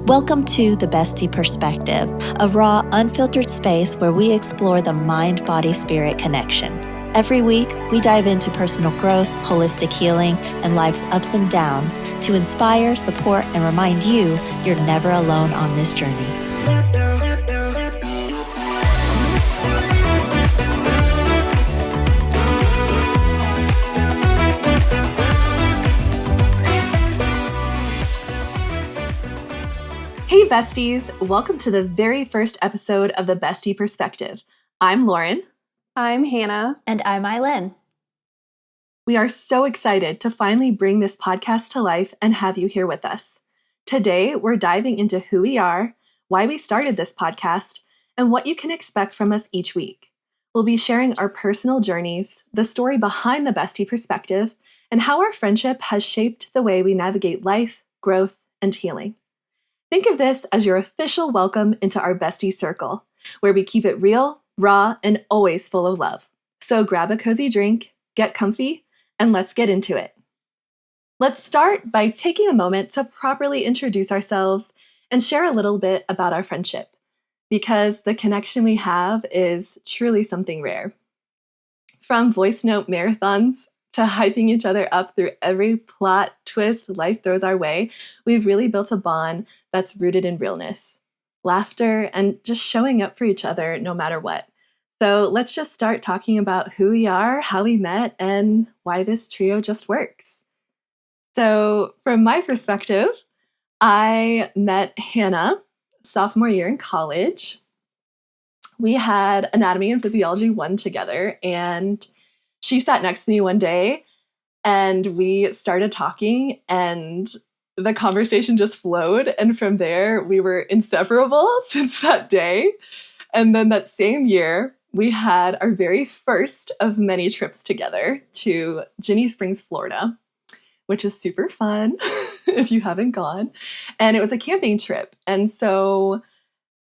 Welcome to The Bestie Perspective, a raw, unfiltered space where we explore the mind-body-spirit connection. Every week, we dive into personal growth, holistic healing, and life's ups and downs to inspire, support, and remind you you're never alone on this journey. Hey besties, welcome to the very first episode of The Bestie Perspective. I'm Lauryn. I'm Hannah. And I'm Aylen. We are so excited to finally bring this podcast to life and have you here with us. Today, we're diving into who we are, why we started this podcast, and what you can expect from us each week. We'll be sharing our personal journeys, the story behind the Bestie Perspective, and how our friendship has shaped the way we navigate life, growth, and healing. Think of this as your official welcome into our bestie circle, where we keep it real, raw, and always full of love. So grab a cozy drink, get comfy, and let's get into it. Let's start by taking a moment to properly introduce ourselves and share a little bit about our friendship, because the connection we have is truly something rare. From voice note marathons to hyping each other up through every plot twist life throws our way, we've really built a bond that's rooted in realness, laughter, and just showing up for each other no matter what. So let's just start talking about who we are, how we met, and why this trio just works. So from my perspective, I met Hannah sophomore year in college. We had Anatomy and Physiology 1 together, and she sat next to me one day and we started talking and the conversation just flowed. And from there, we were inseparable since that day. And then that same year, we had our very first of many trips together to Ginny Springs, Florida, which is super fun if you haven't gone. And it was a camping trip. And so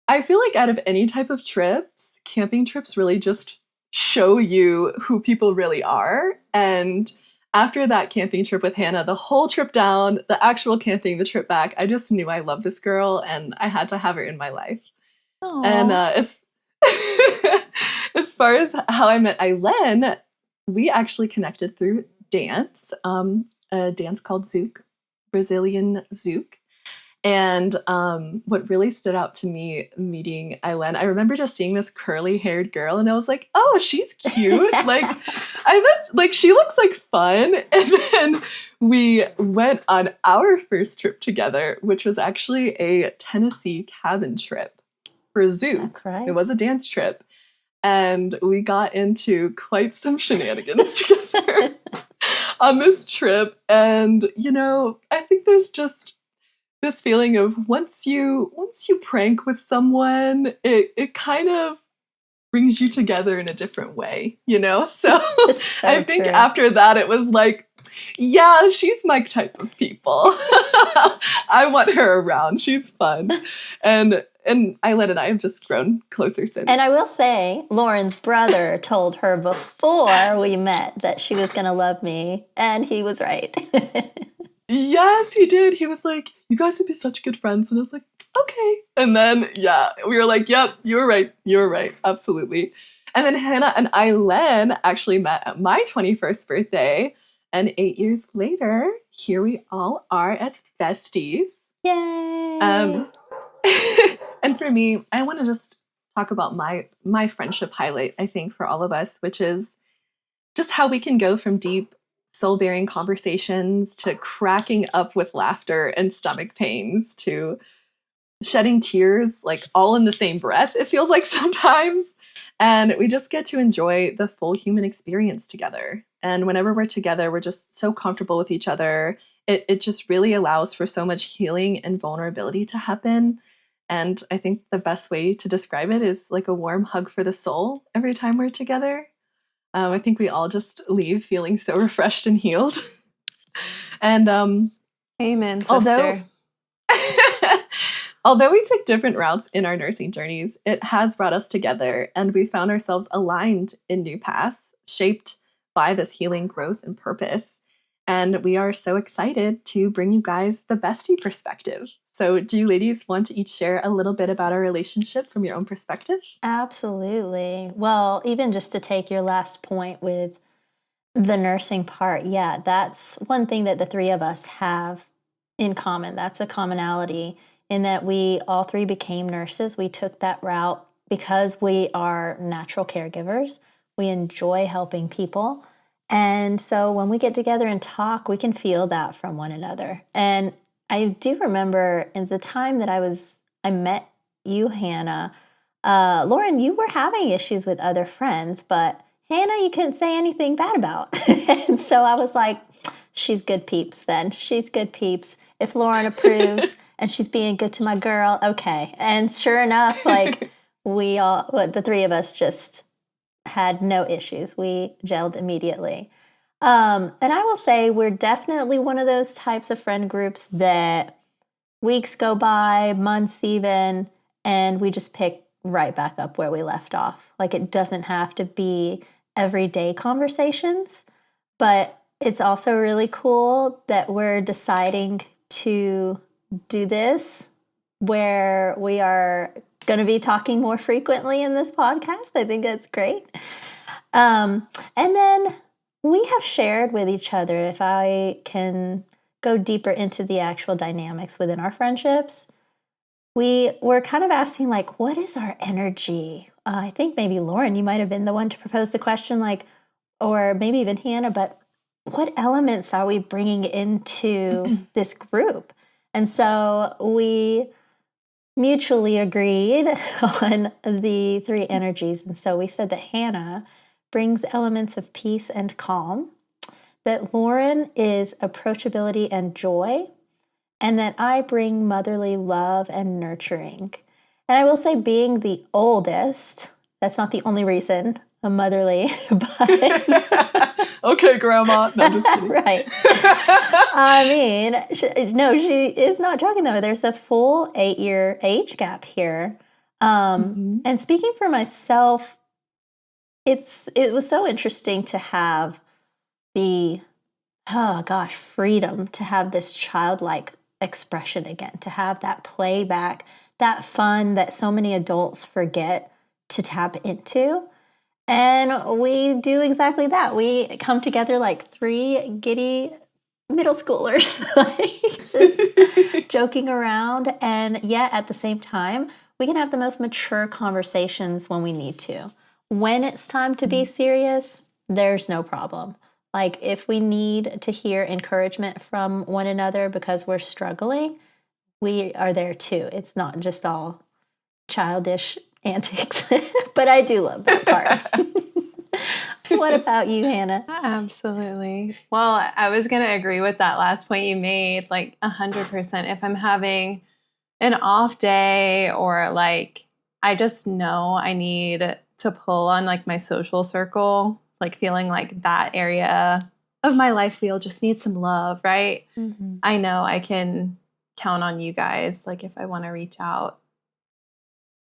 I feel like out of any type of trips, camping trips really just show you who people really are. And after that camping trip with Hannah, the whole trip down, the actual camping, the trip back, I just knew I loved this girl and I had to have her in my life. Aww. And as far as how I met Aylen, we actually connected through dance, a dance called Zouk, Brazilian Zouk. And what really stood out to me meeting Aylen, I remember just seeing this curly-haired girl, and I was like, "Oh, she's cute!" She looks like fun. And then we went on our first trip together, which was actually a Tennessee cabin trip for Zouk. That's right. It was a dance trip, and we got into quite some shenanigans together on this trip. And I think there's just this feeling of once you prank with someone, it kind of brings you together in a different way, So I think true. After that, it was like, yeah, she's my type of people. I want her around. She's fun. And Aylen and I have just grown closer since. And I will say, Lauren's brother told her before we met that she was going to love me, and he was right. Yes, he did. He was like, "You guys would be such good friends." And I was like, "Okay." And then, we were like, "Yep, you were right. You were right. Absolutely." And then Hannah and Aylen actually met at my 21st birthday. And 8 years later, here we all are as besties. Yay! And for me, I want to just talk about my friendship highlight, I think, for all of us, which is just how we can go from deep, soul-bearing conversations to cracking up with laughter and stomach pains to shedding tears, like all in the same breath, it feels like sometimes. And we just get to enjoy the full human experience together. And whenever we're together, we're just so comfortable with each other. It just really allows for so much healing and vulnerability to happen. And I think the best way to describe it is like a warm hug for the soul every time we're together. I think we all just leave feeling so refreshed and healed. And Amen, sister. Although we took different routes in our nursing journeys, it has brought us together, and we found ourselves aligned in new paths, shaped by this healing, growth, and purpose. And we are so excited to bring you guys the bestie perspective. So do you ladies want to each share a little bit about our relationship from your own perspective? Absolutely. Well, even just to take your last point with the nursing part, yeah, that's one thing that the three of us have in common. That's a commonality in that we all three became nurses. We took that route because we are natural caregivers. We enjoy helping people. And so when we get together and talk, we can feel that from one another. And I do remember in the time that I met you, Hannah, Lauryn, you were having issues with other friends, but Hannah, you couldn't say anything bad about. And so I was like, she's good peeps then. She's good peeps. If Lauryn approves and she's being good to my girl, okay. And sure enough, like the three of us just had no issues. We gelled immediately. And I will say we're definitely one of those types of friend groups that weeks go by, months even, and we just pick right back up where we left off. Like it doesn't have to be everyday conversations, but it's also really cool that we're deciding to do this where we are going to be talking more frequently in this podcast. I think that's great. And then we have shared with each other, if I can go deeper into the actual dynamics within our friendships, we were kind of asking, like, what is our energy? I think maybe Lauryn, you might have been the one to propose the question, like, or maybe even Hannah, but what elements are we bringing into this group? And so we mutually agreed on the three energies. And so we said that Hannah brings elements of peace and calm, that Lauryn is approachability and joy, and that I bring motherly love and nurturing. And I will say, being the oldest, that's not the only reason I'm motherly, but... Okay, Grandma. No, I'm just kidding. Right. I mean, she is not joking, though. There's a full 8-year age gap here. And speaking for myself, it was so interesting to have the, freedom to have this childlike expression again, to have that playback, that fun that so many adults forget to tap into. And we do exactly that. We come together like three giddy middle schoolers, like just joking around. And yet at the same time, we can have the most mature conversations when we need to. When it's time to be serious, there's no problem. Like if we need to hear encouragement from one another because we're struggling, we are there too. It's not just all childish antics, but I do love that part. What about you, Hannah? Absolutely. Well, I was going to agree with that last point you made, like 100%. If I'm having an off day or like, I just know I need to pull on like my social circle, like feeling like that area of my life wheel just needs some love, right? Mm-hmm. I know I can count on you guys, like if I want to reach out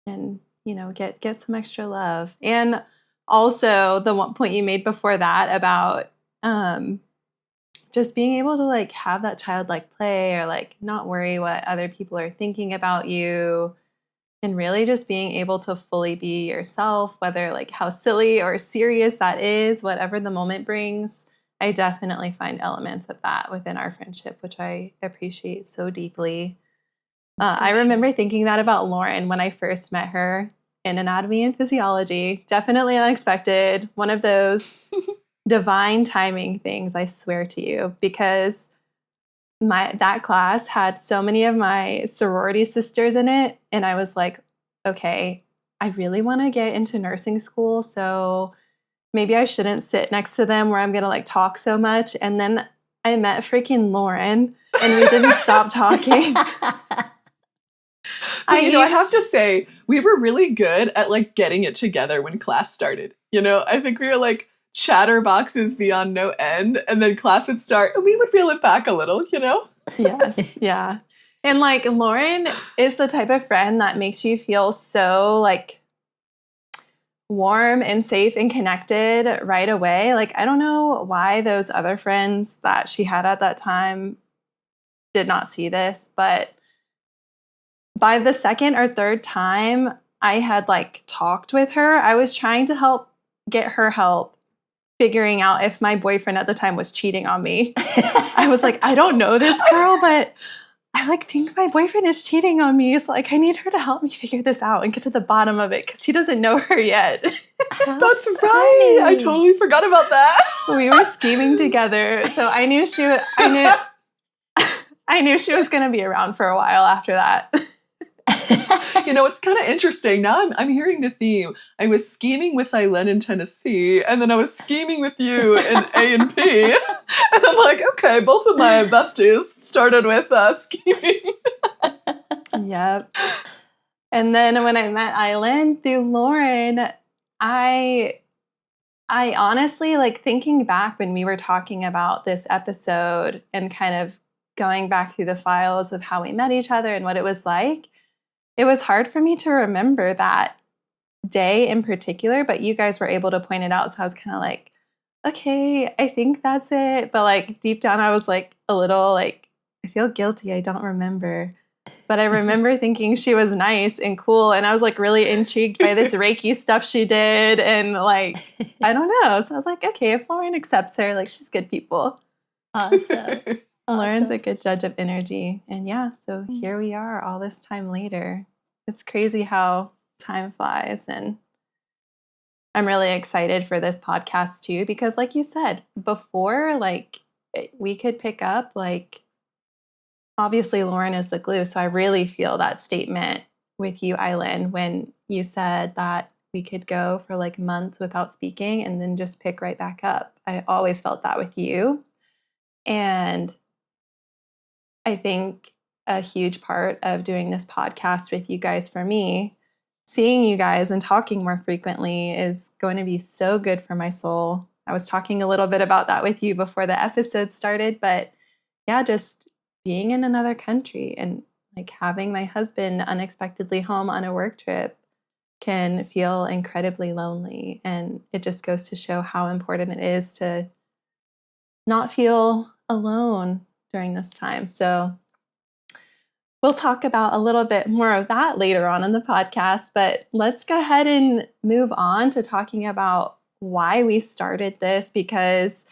and, get some extra love. And also the one point you made before that about just being able to like have that childlike play or like not worry what other people are thinking about you, and really just being able to fully be yourself, whether like how silly or serious that is, whatever the moment brings. I definitely find elements of that within our friendship, which I appreciate so deeply. I remember thinking that about Lauryn when I first met her in Anatomy and Physiology. Definitely unexpected. One of those divine timing things, I swear to you, because that class had so many of my sorority sisters in it. And I was like, okay, I really want to get into nursing school. So maybe I shouldn't sit next to them where I'm going to like talk so much. And then I met freaking Lauryn and we didn't stop talking. But, I have to say, we were really good at like getting it together when class started. I think we were like chatterboxes beyond no end. And then class would start and we would reel it back a little, Yes. Yeah. And like Lauryn is the type of friend that makes you feel so like warm and safe and connected right away. Like, I don't know why those other friends that she had at that time did not see this, but by the second or third time I had like talked with her, I was trying to get her help figuring out if my boyfriend at the time was cheating on me. I was like, I don't know this girl, but I like think my boyfriend is cheating on me. So like, I need her to help me figure this out and get to the bottom of it because he doesn't know her yet. That's right. I totally forgot about that. We were scheming together. So I knew she was going to be around for a while after that. It's kind of interesting. Now I'm hearing the theme. I was scheming with Aylen in Tennessee, and then I was scheming with you in A&P. And I'm like, okay, both of my besties started with scheming. Yep. And then when I met Aylen through Lauryn, I honestly, like thinking back when we were talking about this episode and kind of going back through the files of how we met each other and what it was like, it was hard for me to remember that day in particular, but you guys were able to point it out. So I was kind of like, okay, I think that's it. But like deep down, I was like a little like, I feel guilty. I don't remember. But I remember thinking she was nice and cool. And I was like really intrigued by this Reiki stuff she did. And like, I don't know. So I was like, okay, if Lauryn accepts her, like she's good people. Awesome. Lauryn's a good judge of energy. And yeah, so here we are all this time later. It's crazy how time flies. And I'm really excited for this podcast too, because like you said, before, like we could pick up, like obviously Lauryn is the glue. So I really feel that statement with you, Aylen, when you said that we could go for like months without speaking and then just pick right back up. I always felt that with you. And I think a huge part of doing this podcast with you guys for me, seeing you guys and talking more frequently is going to be so good for my soul. I was talking a little bit about that with you before the episode started, but yeah, just being in another country and like having my husband unexpectedly home on a work trip can feel incredibly lonely. And it just goes to show how important it is to not feel alone during this time. So we'll talk about a little bit more of that later on in the podcast, but let's go ahead and move on to talking about why we started this, because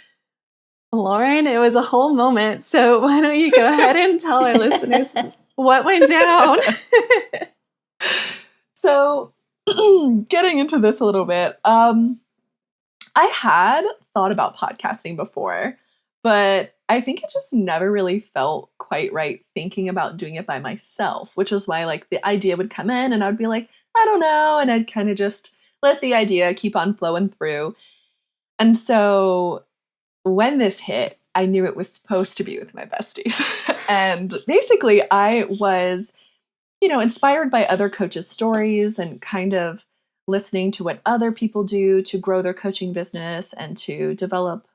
Lauryn, it was a whole moment. So why don't you go ahead and tell our listeners what went down? So getting into this a little bit, I had thought about podcasting before, but I think it just never really felt quite right thinking about doing it by myself, which is why like the idea would come in and I'd be like, I don't know. And I'd kind of just let the idea keep on flowing through. And so when this hit, I knew it was supposed to be with my besties. And basically I was, inspired by other coaches' stories and kind of listening to what other people do to grow their coaching business and to develop,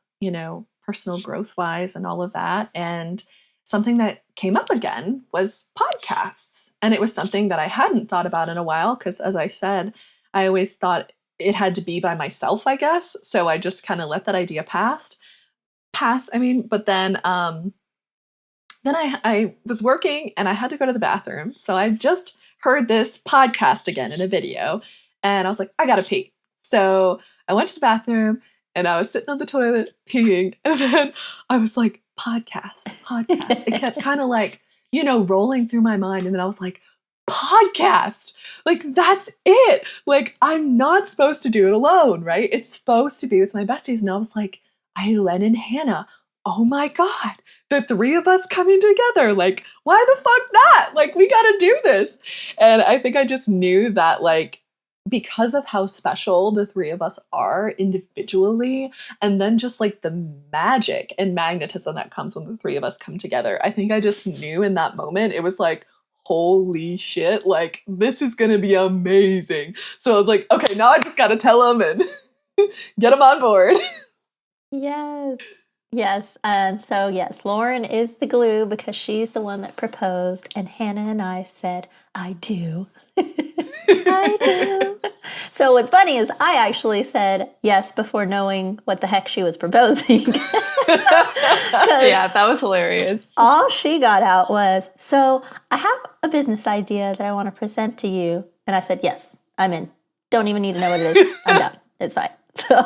personal growth wise and all of that. And something that came up again was podcasts. And it was something that I hadn't thought about in a while because, as I said, I always thought it had to be by myself, I guess. So I just kind of let that idea pass. But then I was working and I had to go to the bathroom. So I just heard this podcast again in a video and I was like, I gotta pee. So I went to the bathroom and I was sitting on the toilet peeing. And then I was like, podcast. It kept kind of like, rolling through my mind. And then I was like, podcast. Like, that's it. Like, I'm not supposed to do it alone, right? It's supposed to be with my besties. And I was like, Aylen and Hannah, oh my God, the three of us coming together. Like, why the fuck not? Like, we got to do this. And I think I just knew that, like, because of how special the three of us are individually, and then just like the magic and magnetism that comes when the three of us come together, I think I just knew in that moment, it was like, holy shit, like, this is going to be amazing. So I was like, okay, now I just got to tell them and get them on board. Yes. Yes. And so, yes, Lauryn is the glue because she's the one that proposed. And Hannah and I said, I do. I do. So what's funny is I actually said yes before knowing what the heck she was proposing. Yeah, that was hilarious. All she got out was, so I have a business idea that I want to present to you. And I said, yes, I'm in. Don't even need to know what it is. I'm done. It's fine. So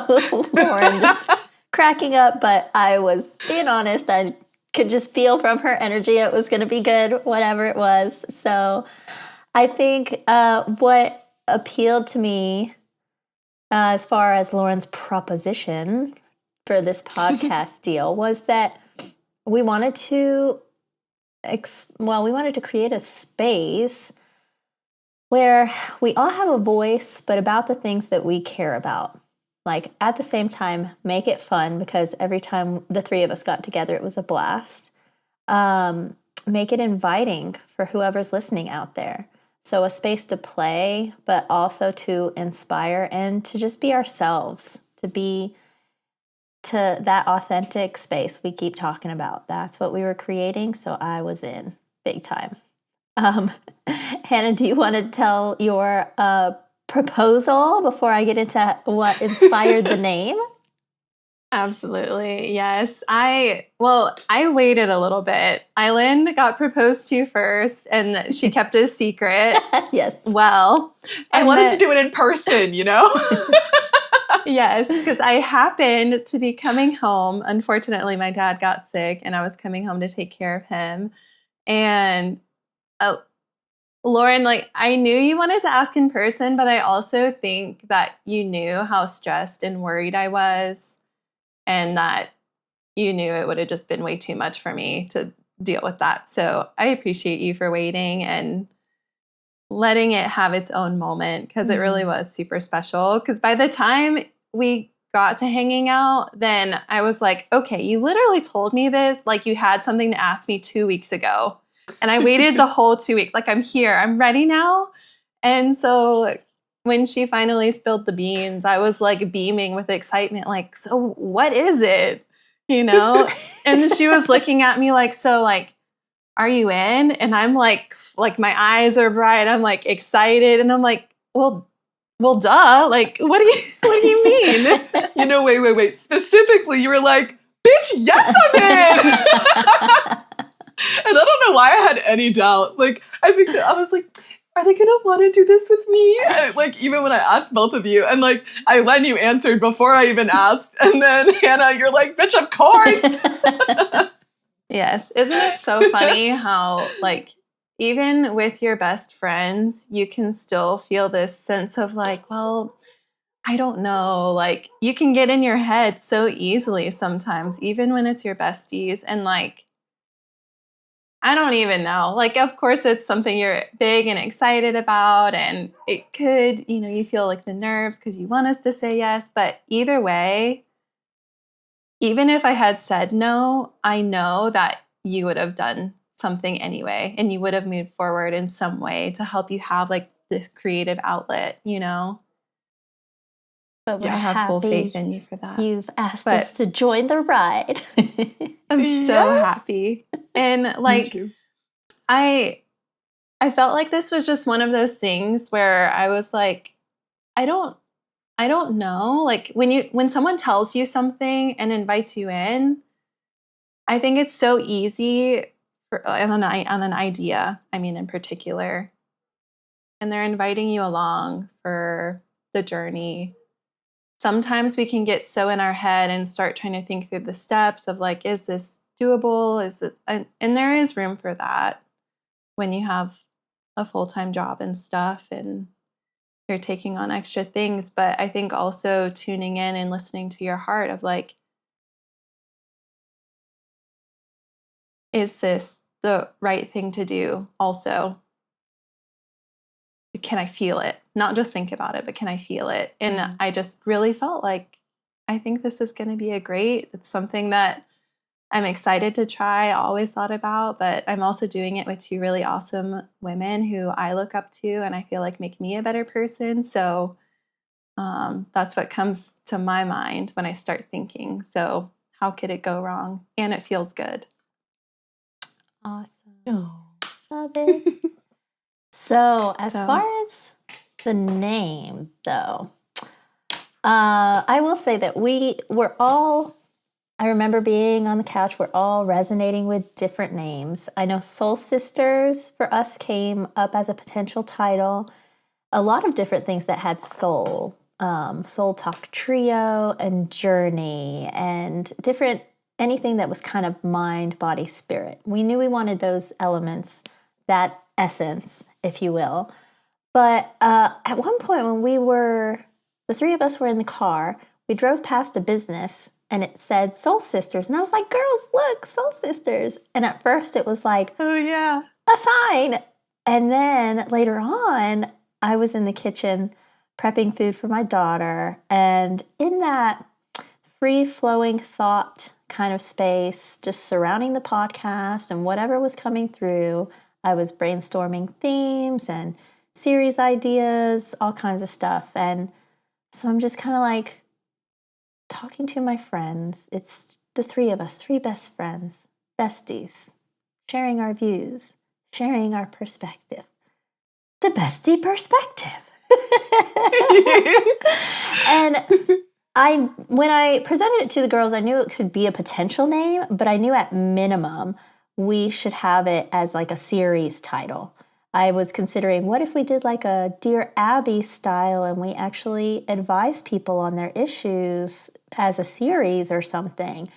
Lauryn was cracking up, but I was being honest. I could just feel from her energy it was going to be good, whatever it was. So I think what appealed to me as far as Lauryn's proposition for this podcast deal was that we wanted to create a space where we all have a voice, but about the things that we care about. Like, at the same time, make it fun, because every time the three of us got together, it was a blast. Make it inviting for whoever's listening out there. So a space to play, but also to inspire and to just be ourselves, to that authentic space we keep talking about. That's what we were creating, so I was in big time. Hannah, do you want to tell your proposal before I get into what inspired the name? Absolutely. Yes. I waited a little bit. Aylen got proposed to first, and she kept it a secret. Yes. Well, I wanted to do it in person, Yes, because I happened to be coming home. Unfortunately, my dad got sick, and I was coming home to take care of him. And Lauryn, I knew you wanted to ask in person, but I also think that you knew how stressed and worried I was, and that you knew it would have just been way too much for me to deal with that. So I appreciate you for waiting and letting it have its own moment, because it really was super special. Because by the time we got to hanging out, then I was like, okay, you literally told me this like you had something to ask me 2 weeks ago. And I waited the whole 2 weeks. I'm here. I'm ready now. And so when she finally spilled the beans, I was beaming with excitement. So what is it? And she was looking at me are you in? And I'm like my eyes are bright. I'm excited. And I'm well, duh. What do you mean? Wait. Specifically, you were like, bitch, yes, I'm in. And I don't know why I had any doubt. I think that I was like, are they going to want to do this with me? And, even when I asked both of you, and Aylen, you answered before I even asked. And then Hannah, you're like, bitch, of course. Yes. Isn't it so funny how, even with your best friends, you can still feel this sense of well, I don't know. You can get in your head so easily sometimes, even when it's your besties. And I don't even know. Of course, it's something you're big and excited about. And it could, you feel the nerves because you want us to say yes. But either way, even if I had said no, I know that you would have done something anyway. And you would have moved forward in some way to help you have this creative outlet, But we're I have full faith in you for that. You've asked us to join the ride. I'm so happy. And Me too. I felt this was just one of those things where I was I don't know. When someone tells you something and invites you in, I think it's so easy on an idea, in particular. And they're inviting you along for the journey. Sometimes we can get so in our head and start trying to think through the steps of is this doable? Is this, and there is room for that when you have a full-time job and stuff and you're taking on extra things. But I think also tuning in and listening to your heart of is this the right thing to do also? Can I feel it? Not just think about it, but can I feel it? And I just really felt I think this is going to be it's something that I'm excited to try, always thought about, but I'm also doing it with two really awesome women who I look up to and I feel make me a better person. So that's what comes to my mind when I start thinking. So how could it go wrong? And it feels good. Awesome. Oh. Love it. So as far as the name, though, I will say that we were all, I remember being on the couch, we're all resonating with different names. I know Soul Sisters for us came up as a potential title. A lot of different things that had soul. Soul Talk Trio and Journey and different, anything that was kind of mind, body, spirit. We knew we wanted those elements, that essence, if you will. But at one point when the three of us were in the car, we drove past a business and it said Soul Sisters. And I was like, girls, look, Soul Sisters. And at first it was like, oh yeah, a sign. And then later on, I was in the kitchen prepping food for my daughter. And in that free-flowing thought kind of space, just surrounding the podcast and whatever was coming through, I was brainstorming themes and series ideas, all kinds of stuff. And so I'm just kind of like talking to my friends. It's the three of us, three best friends, besties, sharing our views, sharing our perspective. The bestie perspective. And when I presented it to the girls, I knew it could be a potential name, but I knew at minimum we should have it as like a series title. I was considering, what if we did like a Dear Abby style and we actually advise people on their issues as a series or something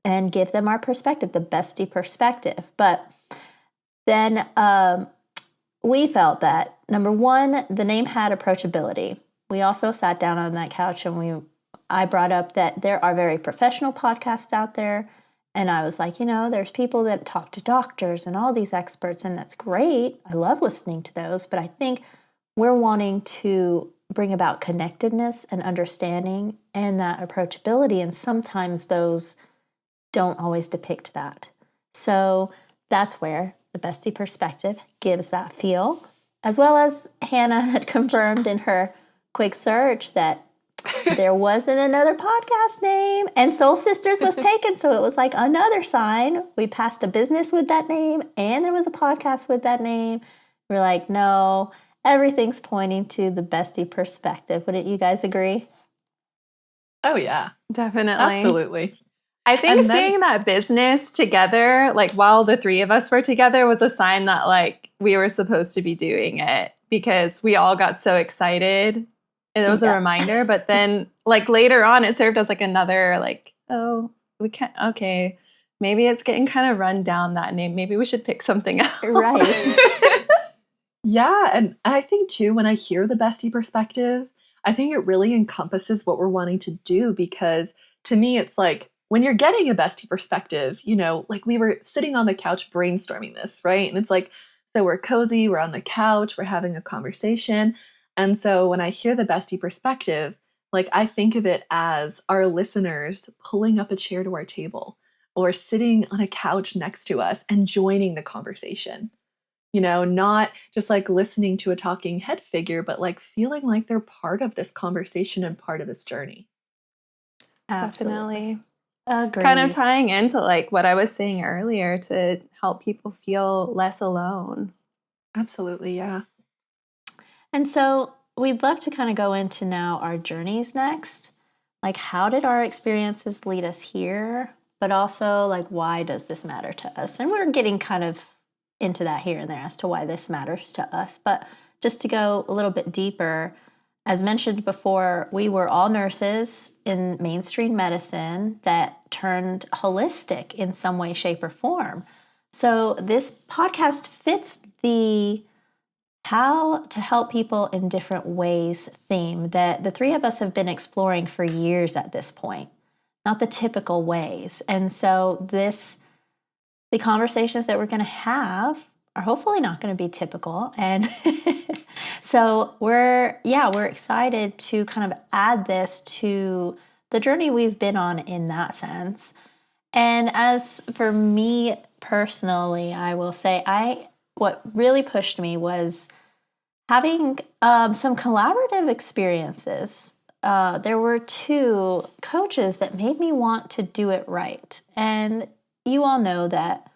and give them our perspective, the bestie perspective. But then we felt that, number one, the name had approachability. We also sat down on that couch and I brought up that there are very professional podcasts out there. And I was like, there's people that talk to doctors and all these experts, and that's great. I love listening to those. But I think we're wanting to bring about connectedness and understanding and that approachability. And sometimes those don't always depict that. So that's where the bestie perspective gives that feel, as well as Hannah had confirmed in her quick search that there wasn't another podcast name, and Soul Sisters was taken, so it was like another sign. We passed a business with that name, and there was a podcast with that name. We're like, no, everything's pointing to the bestie perspective. Wouldn't you guys agree? Oh, yeah. definitely. Absolutely. I think And then- seeing that business together, like while the three of us were together, was a sign that like we were supposed to be doing it, because we all got so excited. It was a reminder, but then like later on it served as like another like, oh, we can't, okay, maybe it's getting kind of run down, that name. Maybe we should pick something else. Right. Yeah. And I think too, when I hear the bestie perspective, I think it really encompasses what we're wanting to do, because to me, it's like when you're getting a bestie perspective, like we were sitting on the couch brainstorming this, right? And it's like, so we're cozy, we're on the couch, we're having a conversation. And so when I hear the bestie perspective, like I think of it as our listeners pulling up a chair to our table or sitting on a couch next to us and joining the conversation. Not just like listening to a talking head figure, but like feeling like they're part of this conversation and part of this journey. Definitely. Agreed. Kind of tying into like what I was saying earlier, to help people feel less alone. Absolutely. Yeah. And so we'd love to kind of go into now our journeys next. Like, how did our experiences lead us here? But also, like, why does this matter to us? And we're getting kind of into that here and there as to why this matters to us. But just to go a little bit deeper, as mentioned before, we were all nurses in mainstream medicine that turned holistic in some way, shape, or form. So this podcast fits the how to help people in different ways theme that the three of us have been exploring for years at this point, not the typical ways. And so the conversations that we're going to have are hopefully not going to be typical. And so we're excited to kind of add this to the journey we've been on in that sense. And as for me personally, I will say what really pushed me was having some collaborative experiences. There were two coaches that made me want to do it right. And you all know that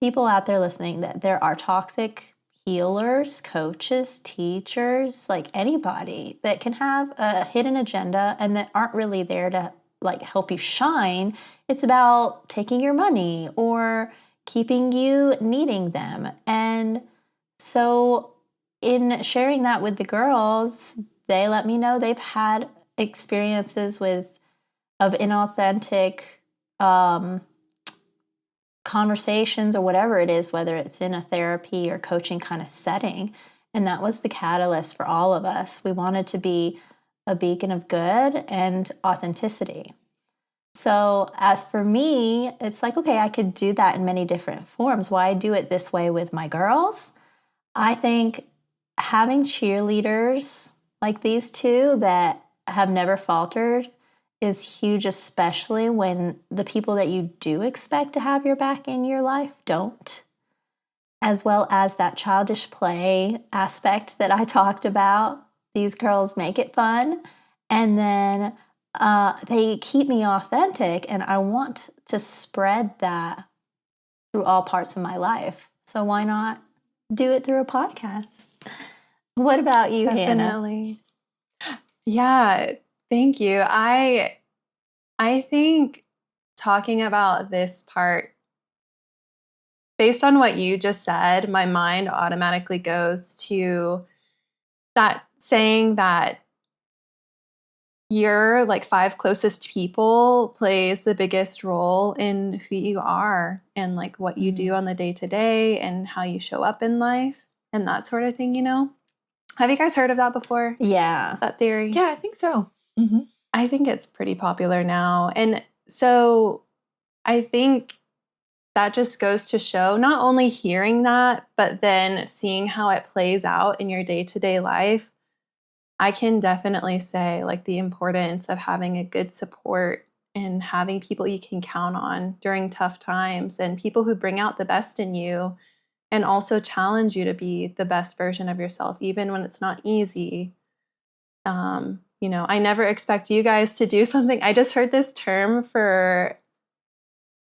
people out there listening, that there are toxic healers, coaches, teachers, like anybody that can have a hidden agenda and that aren't really there to like help you shine. It's about taking your money or keeping you needing them. And so in sharing that with the girls, they let me know they've had experiences of inauthentic conversations or whatever it is, whether it's in a therapy or coaching kind of setting. And that was the catalyst for all of us. We wanted to be a beacon of good and authenticity. So, as for me, it's like, okay, I could do that in many different forms. Why do it this way with my girls? I think having cheerleaders like these two that have never faltered is huge, especially when the people that you do expect to have your back in your life don't, as well as that childish play aspect that I talked about. These girls make it fun, and then they keep me authentic, and I want to spread that through all parts of my life. So why not do it through a podcast? What about you, Hannah? Definitely. Yeah, thank you. I think talking about this part, based on what you just said, my mind automatically goes to that saying that your like 5 closest people plays the biggest role in who you are and like what you do on the day to day and how you show up in life and that sort of thing, you know? Have you guys heard of that before? Yeah. That theory? Yeah, I think so. I think it's pretty popular now. And so I think that just goes to show not only hearing that, but then seeing how it plays out in your day-to-day life. I can definitely say like the importance of having a good support and having people you can count on during tough times and people who bring out the best in you and also challenge you to be the best version of yourself, even when it's not easy. You know, I never expect you guys to do something. I just heard this term for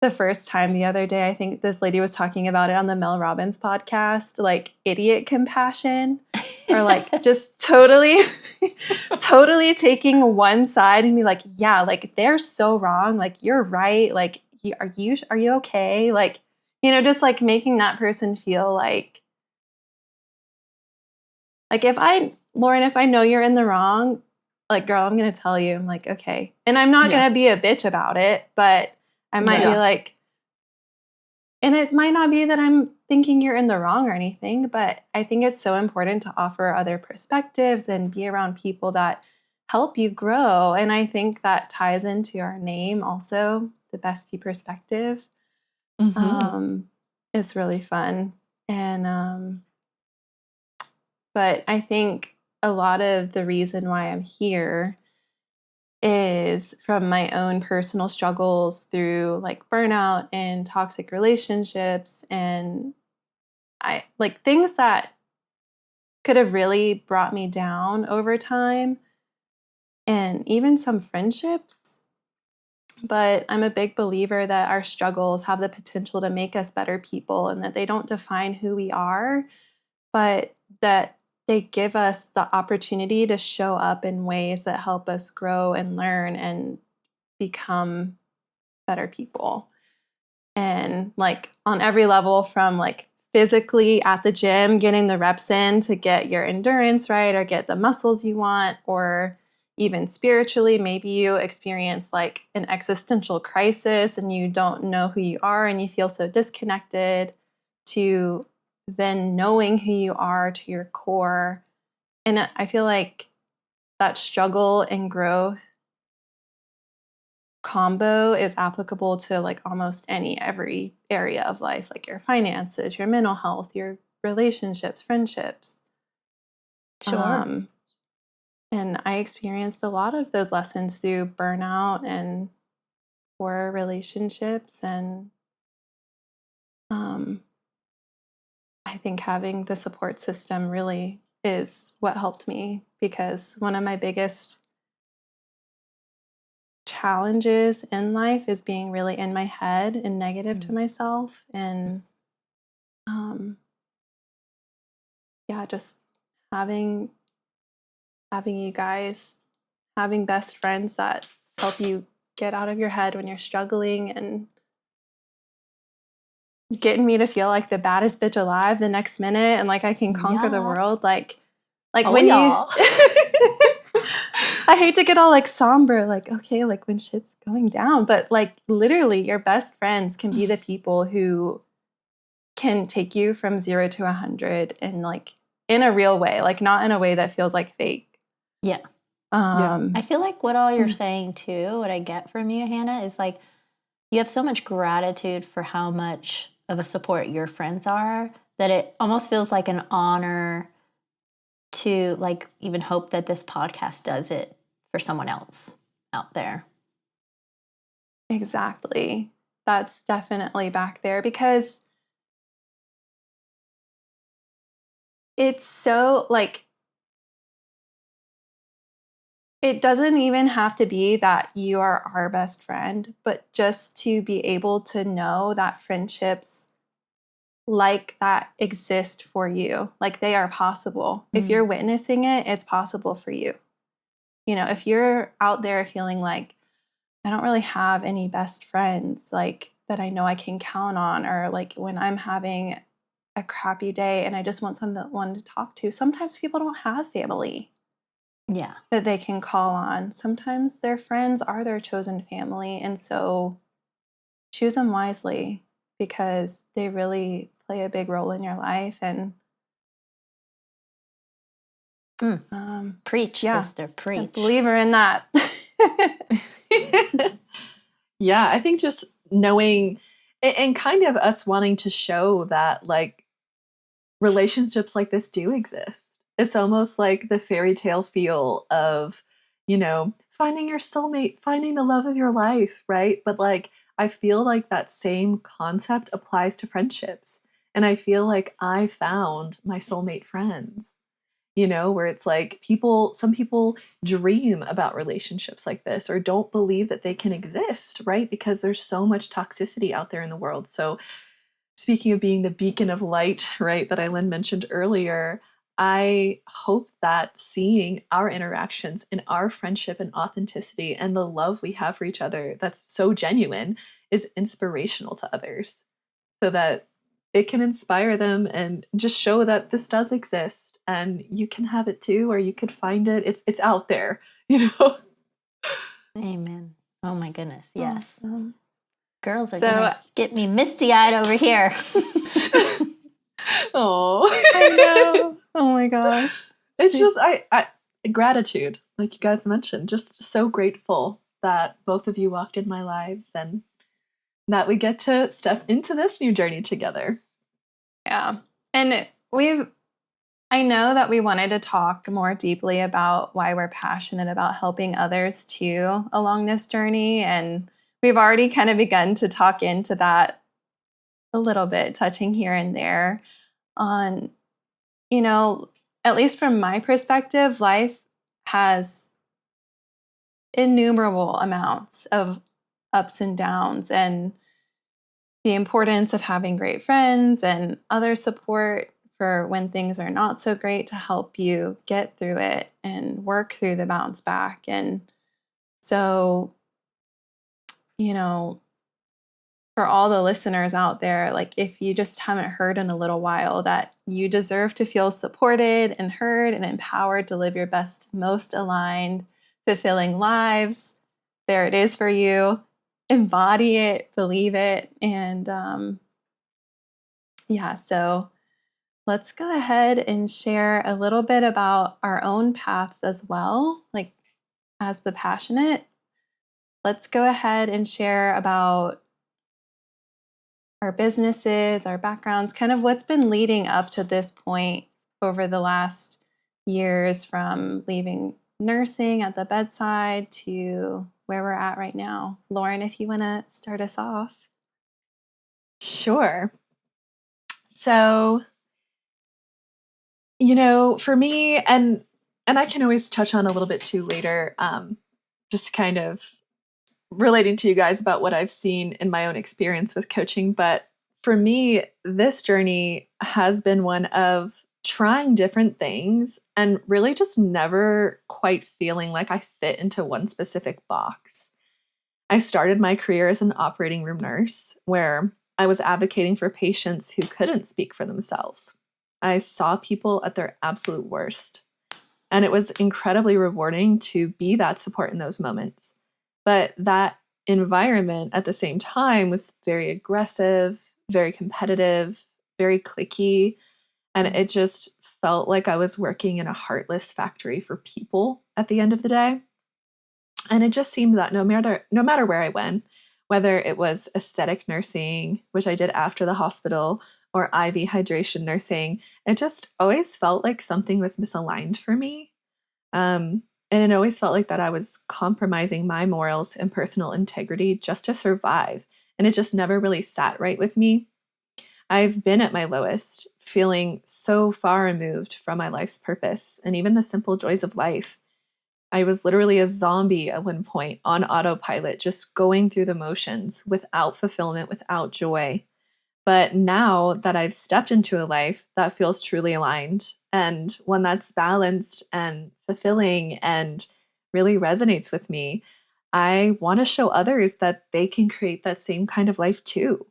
the first time the other day. I think this lady was talking about it on the Mel Robbins podcast, like idiot compassion, or like just totally taking one side and be like, yeah, like they're so wrong. Like you're right. Like, are you okay? Like, you know, just like making that person feel like Lauryn, if I know you're in the wrong, like, girl, I'm going to tell you. I'm like, okay. And I'm not going to be a bitch about it, but I might be like, and it might not be that I'm thinking you're in the wrong or anything, but I think it's so important to offer other perspectives and be around people that help you grow. And I think that ties into our name also, the Bestie perspective. It's really fun. And, but I think a lot of the reason why I'm here is from my own personal struggles through like burnout and toxic relationships and I like things that could have really brought me down over time and even some friendships. But I'm a big believer that our struggles have the potential to make us better people and that they don't define who we are, but that they give us the opportunity to show up in ways that help us grow and learn and become better people. And like on every level, from like physically at the gym, getting the reps in to get your endurance right or get the muscles you want, or even spiritually, maybe you experience like an existential crisis and you don't know who you are and you feel so disconnected, to then knowing who you are to your core. And I feel like that struggle and growth combo is applicable to like almost every area of life, like your finances, your mental health, your relationships, friendships. Sure. And I experienced a lot of those lessons through burnout and poor relationships. And I think having the support system really is what helped me, because one of my biggest challenges in life is being really in my head and negative to myself. And yeah, just having you guys, having best friends that help you get out of your head when you're struggling, and getting me to feel like the baddest bitch alive the next minute, and like I can conquer the world. Like Oh, when y'all. I hate to get all like somber, like, okay, like when shit's going down, but like literally your best friends can be the people who can take you from 0 to 100, and like in a real way, like not in a way that feels like fake. Yeah. I feel like what all you're saying too, what I get from you, Hannah, is like you have so much gratitude for how much of a support your friends are that it almost feels like an honor to like even hope that this podcast does it for someone else out there. Exactly. That's definitely back there, because it's so like, it doesn't even have to be that you are our best friend, but just to be able to know that friendships like that exist for you, like they are possible. If you're witnessing it, it's possible for you. You know, if you're out there feeling like, I don't really have any best friends like that I know I can count on, or like when I'm having a crappy day and I just want someone to talk to. Sometimes people don't have family that they can call on. Sometimes their friends are their chosen family. And so choose them wisely, because they really play a big role in your life. And preach, sister, preach. A believer in that. Yeah, I think just knowing and kind of us wanting to show that like relationships like this do exist. It's almost like the fairy tale feel of, you know, finding your soulmate, finding the love of your life, right? But like, I feel like that same concept applies to friendships. And I feel like I found my soulmate friends, you know, where it's like some people dream about relationships like this or don't believe that they can exist, right? Because there's so much toxicity out there in the world. So speaking of being the beacon of light, right, that Aylen mentioned earlier, I hope that seeing our interactions and our friendship and authenticity and the love we have for each other that's so genuine is inspirational to others, so that it can inspire them and just show that this does exist and you can have it too, or you could find it. It's out there, you know? Amen. Oh my goodness. Yes. Awesome. Girls are gonna get me misty-eyed over here. Oh, I know. Oh my gosh. It's just I gratitude, like you guys mentioned, just so grateful that both of you walked in my lives and that we get to step into this new journey together. Yeah. And I know that we wanted to talk more deeply about why we're passionate about helping others too along this journey. And we've already kind of begun to talk into that a little bit, touching here and there on, you know, at least from my perspective, life has innumerable amounts of ups and downs, and the importance of having great friends and other support for when things are not so great to help you get through it and work through the bounce back. And so, you know, for all the listeners out there, like if you just haven't heard in a little while that you deserve to feel supported and heard and empowered to live your best, most aligned, fulfilling lives, there it is for you. Embody it, believe it. And so let's go ahead and share a little bit about our own paths as well. Like, as the passionate, let's go ahead and share about our businesses, our backgrounds, kind of what's been leading up to this point over the last years, from leaving nursing at the bedside to where we're at right now. Lauryn, if you want to start us off. Sure. So, you know, for me, and I can always touch on a little bit too later, just kind of relating to you guys about what I've seen in my own experience with coaching. But for me, this journey has been one of trying different things and really just never quite feeling like I fit into one specific box. I started my career as an operating room nurse, where I was advocating for patients who couldn't speak for themselves. I saw people at their absolute worst, and it was incredibly rewarding to be that support in those moments. But that environment at the same time was very aggressive, very competitive, very cliquey, and it just felt like I was working in a heartless factory for people at the end of the day. And it just seemed that no matter where I went, whether it was aesthetic nursing, which I did after the hospital, or IV hydration nursing, it just always felt like something was misaligned for me. And it always felt like that I was compromising my morals and personal integrity just to survive. And it just never really sat right with me. I've been at my lowest, feeling so far removed from my life's purpose and even the simple joys of life. I was literally a zombie at one point on autopilot, just going through the motions without fulfillment, without joy. But now that I've stepped into a life that feels truly aligned and one that's balanced and fulfilling and really resonates with me, I want to show others that they can create that same kind of life too.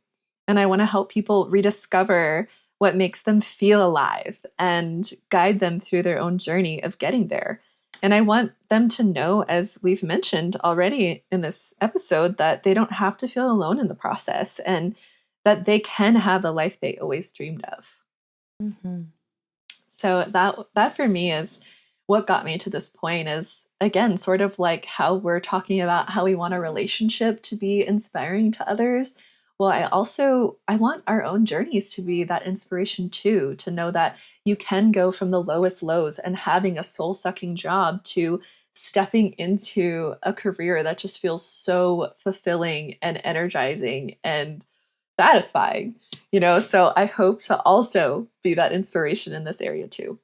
And I want to help people rediscover what makes them feel alive and guide them through their own journey of getting there. And I want them to know, as we've mentioned already in this episode, that they don't have to feel alone in the process and that they can have the life they always dreamed of. Mm-hmm. So that for me is what got me to this point, is again sort of like how we're talking about how we want a relationship to be inspiring to others. Well, I want our own journeys to be that inspiration too, to know that you can go from the lowest lows and having a soul-sucking job to stepping into a career that just feels so fulfilling and energizing and satisfying, So I hope to also be that inspiration in this area too.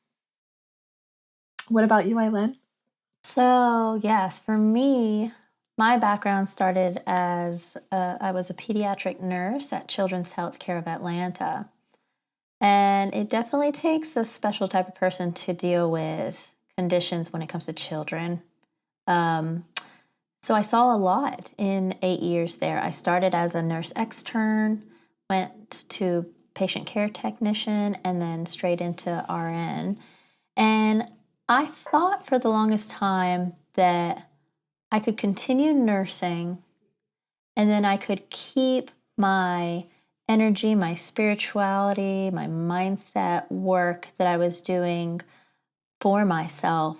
What about you, Aylen? So, yes, for me, my background started as I was a pediatric nurse at Children's Healthcare of Atlanta. And it definitely takes a special type of person to deal with conditions when it comes to children. Um, so I saw a lot in 8 years there. I started as a nurse extern, went to patient care technician, and then straight into RN. And I thought for the longest time that I could continue nursing and then I could keep my energy, my spirituality, my mindset work that I was doing for myself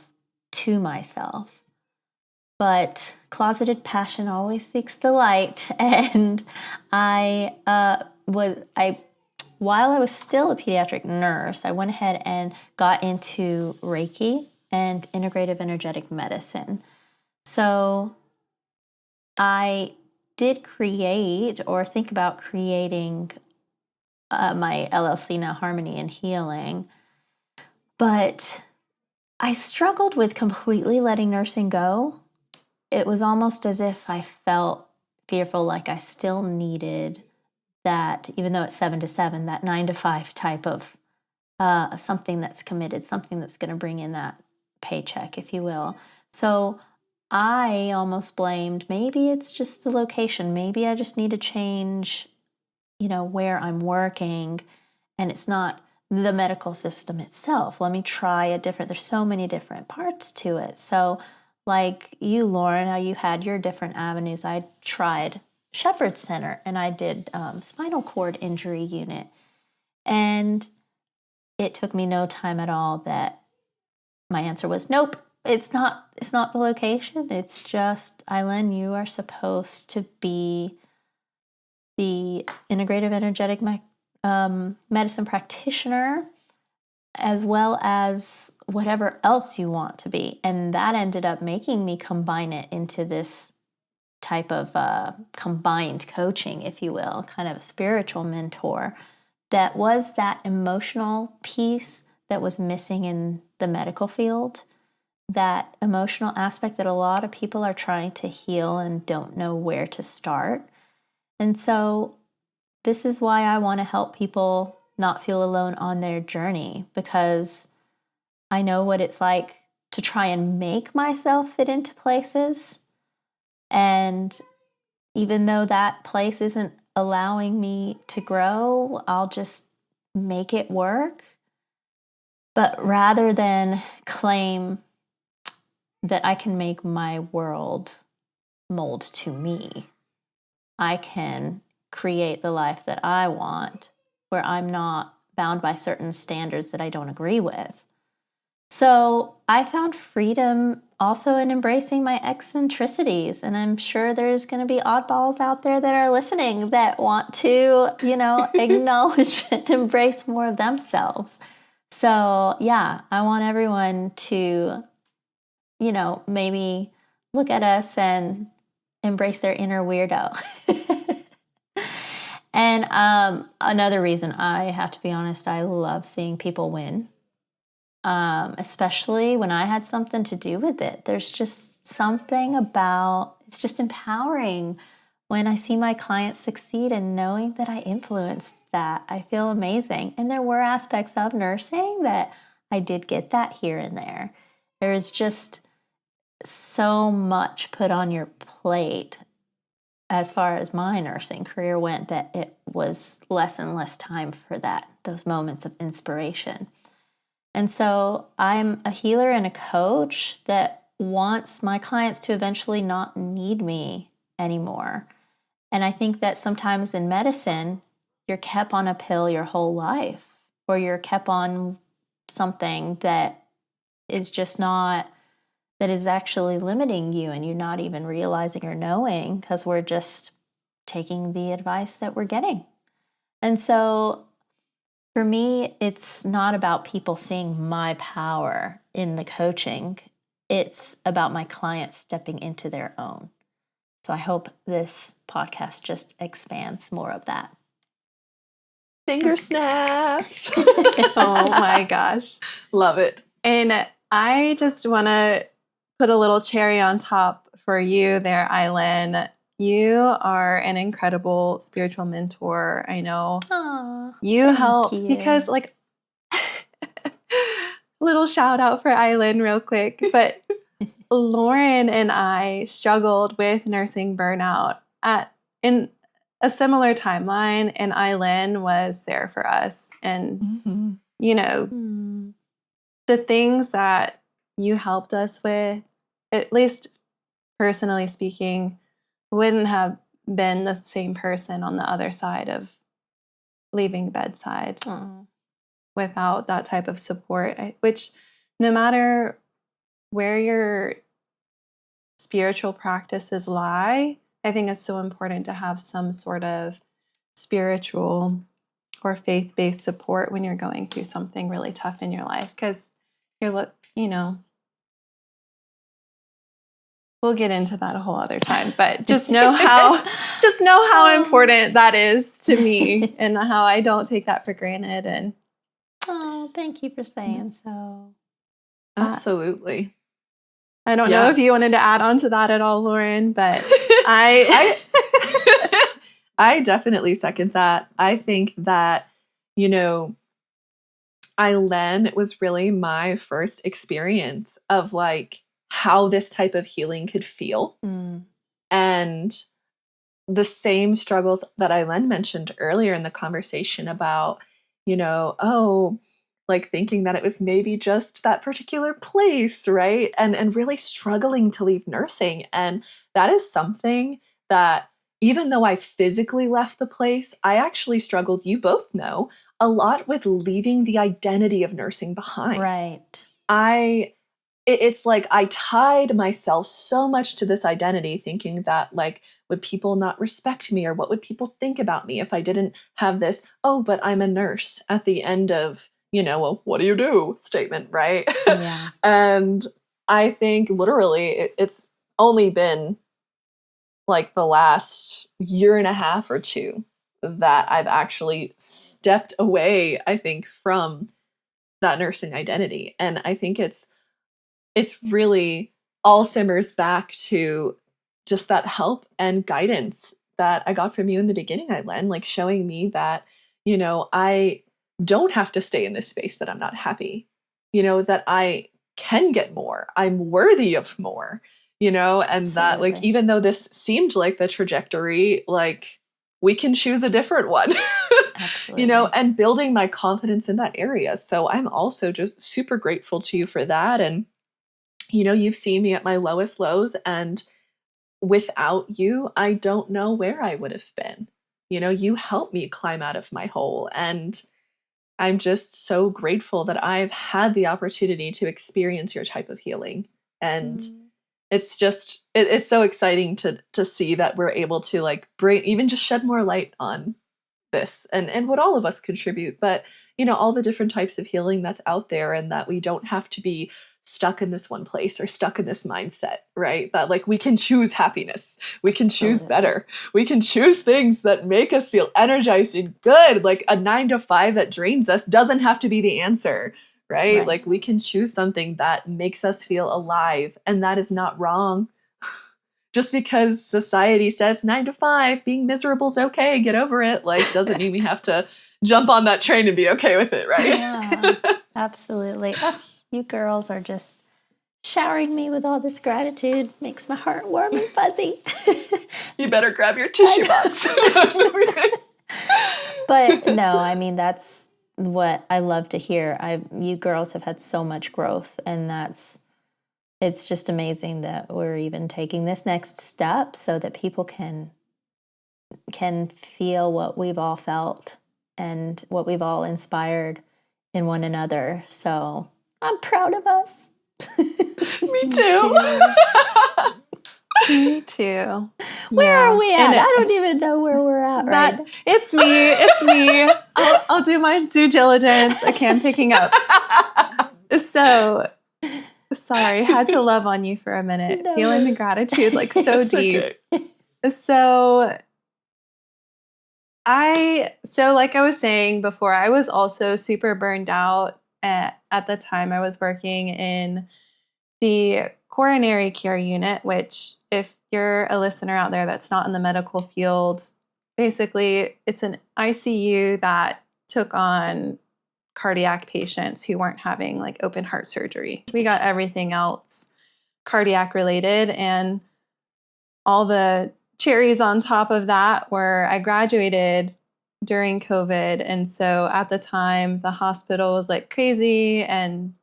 to myself. But closeted passion always seeks the light. And while I was still a pediatric nurse, I went ahead and got into Reiki and integrative energetic medicine. So I did create or think about creating my LLC, now Harmony and Healing, but I struggled with completely letting nursing go. It was almost as if I felt fearful, like I still needed that, even though it's 7 to 7, that 9 to 5 type of something that's committed, something that's going to bring in that paycheck, if you will. So I almost blamed, maybe it's just the location. Maybe I just need to change, where I'm working, and it's not the medical system itself. Let me try there's so many different parts to it. So like you, Lauryn, how you had your different avenues, I tried Shepherd Center and I did spinal cord injury unit. And it took me no time at all that my answer was, nope, it's not the location. It's just, Aylen, you are supposed to be the integrative energetic medicine practitioner, as well as whatever else you want to be. And that ended up making me combine it into this type of combined coaching, if you will, kind of spiritual mentor that was that emotional piece that was missing in the medical field, that emotional aspect that a lot of people are trying to heal and don't know where to start. And so this is why I want to help people not feel alone on their journey, because I know what it's like to try and make myself fit into places. And even though that place isn't allowing me to grow, I'll just make it work. But rather than claim that I can make my world mold to me, I can create the life that I want, where I'm not bound by certain standards that I don't agree with. So I found freedom also in embracing my eccentricities. And I'm sure there's going to be oddballs out there that are listening that want to, acknowledge and embrace more of themselves. So yeah, I want everyone to, maybe look at us and embrace their inner weirdo. And another reason, I have to be honest, I love seeing people win. Especially when I had something to do with it. There's just something about, it's just empowering when I see my clients succeed and knowing that I influenced that. I feel amazing. And there were aspects of nursing that I did get that here and there. There is just so much put on your plate as far as my nursing career went that it was less and less time for those moments of inspiration. And so I'm a healer and a coach that wants my clients to eventually not need me anymore. And I think that sometimes in medicine, you're kept on a pill your whole life, or you're kept on something that is just not, that is actually limiting you, and you're not even realizing or knowing, because we're just taking the advice that we're getting. And so for me, it's not about people seeing my power in the coaching. It's about my clients stepping into their own. So I hope this podcast just expands more of that. Finger snaps. Oh my gosh. Love it. And I just want to put a little cherry on top for you there, Aylen. You are an incredible spiritual mentor. I know you help because, little shout out for Aylen real quick, but Lauryn and I struggled with nursing burnout in a similar timeline, and Aylen was there for us. And, the things that you helped us with, at least personally speaking, wouldn't have been the same person on the other side of leaving bedside without that type of support, which no matter where your spiritual practices lie, I think it's so important to have some sort of spiritual or faith-based support when you're going through something really tough in your life, because we'll get into that a whole other time, but just know how important that is to me and how I don't take that for granted. And thank you for saying so. Absolutely. I don't know if you wanted to add on to that at all, Lauryn, but I definitely second that. I think that, Aylen was really my first experience of how this type of healing could feel. And the same struggles that Aylen mentioned earlier in the conversation about, thinking that it was maybe just that particular place, right? And really struggling to leave nursing. And that is something that, even though I physically left the place, I actually struggled, you both know, a lot with leaving the identity of nursing behind. Right. It's like I tied myself so much to this identity, thinking that would people not respect me, or what would people think about me if I didn't have this, oh, but I'm a nurse at the end of, well, what do you do statement, right? Yeah. And I think literally it's only been the last year and a half or two that I've actually stepped away, I think, from that nursing identity. And I think it's really all simmers back to just that help and guidance that I got from you in the beginning, Aylen, showing me that, don't have to stay in this space that I'm not happy, that I can get more. I'm worthy of more, and that like, Absolutely. even though this seemed like the trajectory, like we can choose a different one, Absolutely. and building my confidence in that area. So I'm also just super grateful to you for that. And, you've seen me at my lowest lows, and without you, I don't know where I would have been. You helped me climb out of my hole. And I'm just so grateful that I've had the opportunity to experience your type of healing. And Mm. it's just it's so exciting to see that we're able to like bring, even just shed more light on this and what all of us contribute, but all the different types of healing that's out there, and that we don't have to be stuck in this one place or stuck in this mindset, right? That like we can choose happiness, we can choose Totally. better, we can choose things that make us feel energized and good. Like a 9 to 5 that drains us doesn't have to be the answer, right? Right. Like we can choose something that makes us feel alive, and that is not wrong. Just because society says 9 to 5, being miserable is okay, get over it, like doesn't mean we have to jump on that train and be okay with it, right? Yeah, absolutely. Oh, you girls are just showering me with all this gratitude. Makes my heart warm and fuzzy. You better grab your tissue box. But no, I mean, that's what I love to hear. You girls have had so much growth, and it's just amazing that we're even taking this next step so that people can feel what we've all felt and what we've all inspired in one another. So I'm proud of us. Me too. Me too. Where are we at? And I don't even know where we're at right now. It's me. It's me. I'll do my due diligence. Okay, I'm picking up. So sorry, had to love on you for a minute. No Feeling the worries. gratitude like so It's deep. okay. So like I was saying before, I was also super burned out at the time. I was working in the coronary care unit, which if you're a listener out there that's not in the medical field, basically it's an ICU that took on cardiac patients who weren't having like open heart surgery. We got everything else cardiac related, and all the cherries on top of that were I graduated during COVID. And so at the time, the hospital was like crazy, and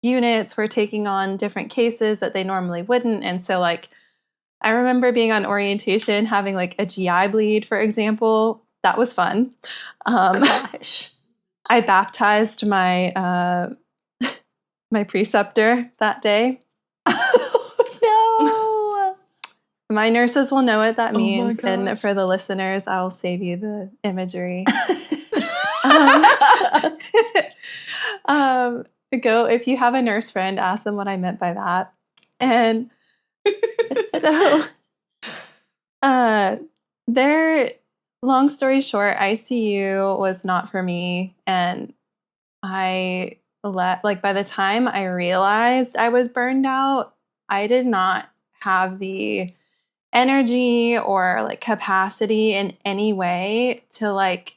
units were taking on different cases that they normally wouldn't. And so, like, I remember being on orientation, having like a GI bleed, for example. That was fun. Gosh. I baptized my my preceptor that day. Oh, no. My nurses will know what that Oh my means, and gosh. for the listeners, I'll save you the imagery. Go if you have a nurse friend, ask them what I meant by that. And so, there. Long story short, ICU was not for me, and I like by the time I realized I was burned out, I did not have the energy or like capacity in any way to like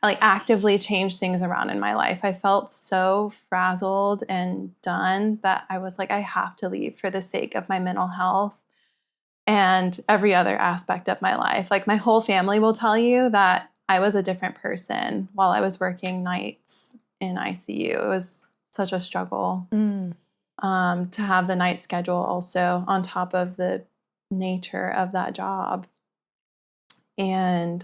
actively change things around in my life. I felt so frazzled and done that I was like, I have to leave for the sake of my mental health and every other aspect of my life. Like my whole family will tell you that I was a different person while I was working nights in ICU. It was such a struggle to have the night schedule also on top of the nature of that job. And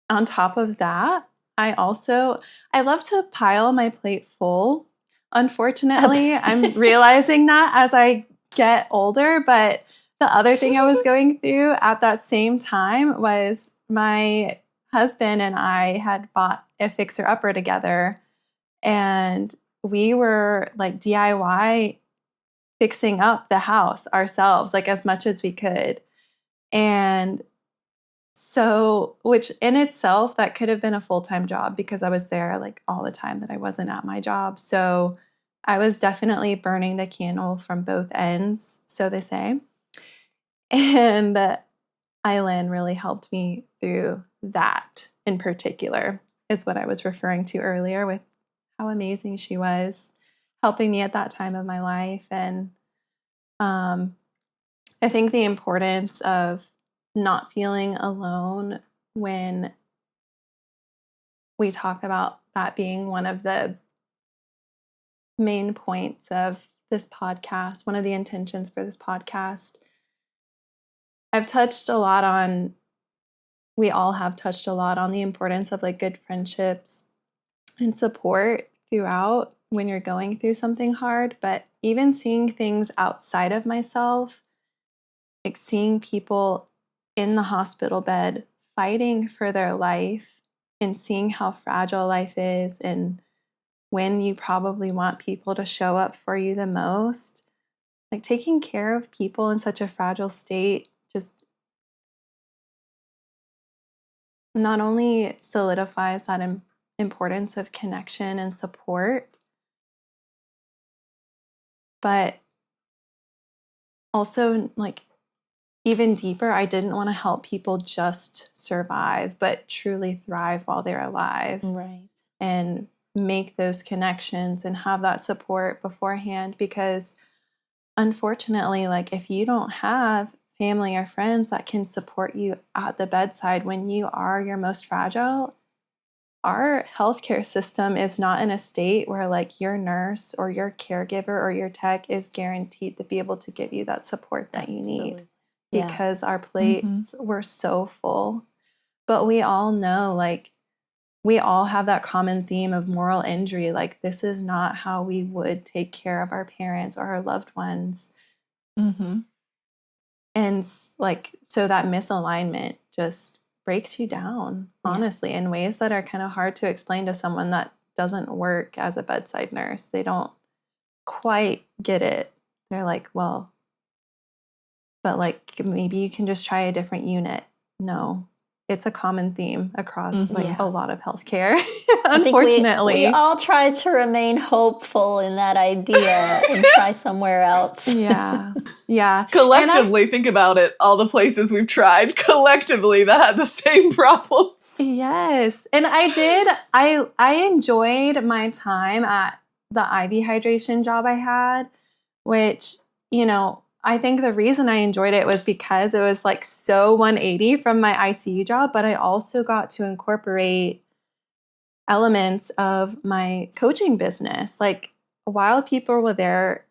on top of that, I love to pile my plate full. Unfortunately, I'm realizing that as I get older, but the other thing I was going through at that same time was my husband and I had bought a fixer-upper together, and we were like DIY fixing up the house ourselves, like as much as we could. And so, which in itself, that could have been a full-time job because I was there like all the time that I wasn't at my job. So I was definitely burning the candle from both ends, so they say. And Aylen really helped me through that in particular, is what I was referring to earlier with how amazing she was helping me at that time of my life. And I think the importance of not feeling alone when we talk about that being one of the main points of this podcast, one of the intentions for this podcast. I've touched a lot on, we all have touched a lot on the importance of like good friendships and support throughout when you're going through something hard. But even seeing things outside of myself, like seeing people in the hospital bed fighting for their life and seeing how fragile life is and when you probably want people to show up for you the most, like taking care of people in such a fragile state just not only solidifies that importance of connection and support, but also like even deeper, I didn't want to help people just survive, but truly thrive while they're alive. Right. And make those connections and have that support beforehand, because unfortunately, like if you don't have family or friends that can support you at the bedside when you are your most fragile, our healthcare system is not in a state where like your nurse or your caregiver or your tech is guaranteed to be able to give you that support that you need. Yeah. Because our plates were so full. But we all know, like, we all have that common theme of moral injury. Like, this is not how we would take care of our parents or our loved ones. And like, so that misalignment just breaks you down, honestly, in ways that are kind of hard to explain to someone that doesn't work as a bedside nurse. They don't quite get it. They're like, well, but like maybe you can just try a different unit. No, it's a common theme across like a lot of healthcare, unfortunately. We all try to remain hopeful in that idea and try somewhere else. Yeah. Collectively, think about it. All the places we've tried, collectively, that had the same problems. Yes. And I enjoyed my time at the IV hydration job I had, which, you know, I think the reason I enjoyed it was because it was like so 180 from my ICU job, but I also got to incorporate elements of my coaching business. Like while people were there,